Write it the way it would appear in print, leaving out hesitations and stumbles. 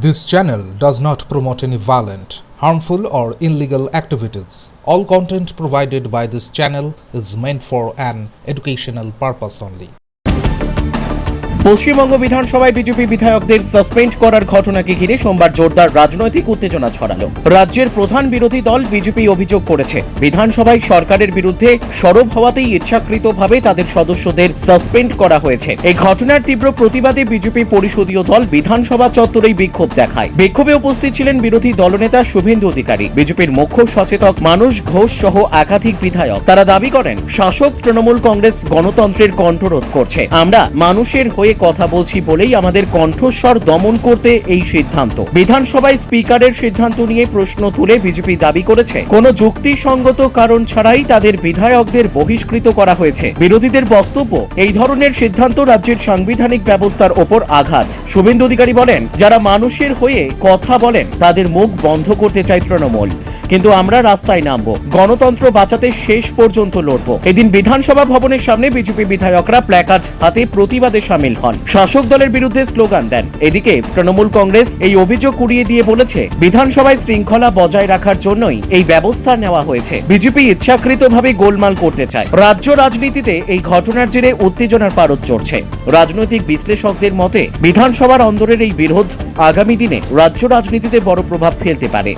This channel does not promote any violent, harmful, or illegal activities. All content provided by this channel is meant for an educational purpose only. Paschimbanga বিধানসভায় BJP বিধায়কদের suspend করার ঘটনাকে ঘিরে সোমবার জোরদার রাজনৈতিক উত্তেজনা ছড়ালো। রাজ্যের প্রধান বিরোধী দল বিজেপি অভিযোগ করেছে, বিধানসভায় সরকারের বিরুদ্ধে সরব হওয়াতেই ইচ্ছাকৃতভাবে তাদের সদস্যদের সাসপেন্ড করা হয়েছে। এই ঘটনার তীব্র প্রতিবাদে বিজেপি পরিষদীয় দল বিধানসভা চত্বরেই বিক্ষোভ দেখায়। বিক্ষোভে উপস্থিত ছিলেন বিরোধী দলনেতা শুভেন্দু অধিকারী, বিজেপির মুখ্য সচেতক মানুষ ঘোষ সহ একাধিক বিধায়ক। তারা দাবি করেন, শাসক তৃণমূল কংগ্রেস গণতন্ত্রের কণ্ঠরোধ করছে। আমরা মানুষের হয়ে কথা বলছি বলেই আমাদের কণ্ঠস্বর দমন করতে এই সিদ্ধান্ত। বিধানসভায় স্পিকারের সিদ্ধান্ত নিয়ে প্রশ্ন তুলে বিজেপি দাবি করেছে, কোনো যুক্তিসঙ্গত কারণ ছাড়াই তাদের বিধায়কদের বহিষ্কৃত করা হয়েছে। বিরোধীদের বক্তব্য, এই ধরনের সিদ্ধান্ত রাজ্যের সাংবিধানিক ব্যবস্থার ওপর আঘাত। শুভেন্দু অধিকারী বলেন, যারা মানুষের হয়ে কথা বলেন তাদের মুখ বন্ধ করতে চায় তৃণমূল, কিন্তু আমরা রাস্তায় নামবো, গণতন্ত্র বাঁচাতে শেষ পর্যন্ত লড়ব। এদিন বিধানসভা ভবনের সামনে বিজেপি বিধায়করা প্ল্যাকার্ড হাতে প্রতিবাদে সামিল হন, শাসক দলের বিরুদ্ধে স্লোগান দেন। এদিকে তৃণমূল কংগ্রেস এই অভিযোগ উড়িয়ে দিয়ে বলেছে, বিধানসভায় শৃঙ্খলা বজায় রাখার জন্যই এই ব্যবস্থা নেওয়া হয়েছে। বিজেপি ইচ্ছাকৃতভাবে গোলমাল করতে চায়। রাজ্য রাজনীতিতে এই ঘটনার জেরে উত্তেজনার পারদ চড়ছে। রাজনৈতিক বিশ্লেষকদের মতে, বিধানসভার অন্দরের এই বিরোধ আগামী দিনে রাজ্য রাজনীতিতে বড় প্রভাব ফেলতে পারে।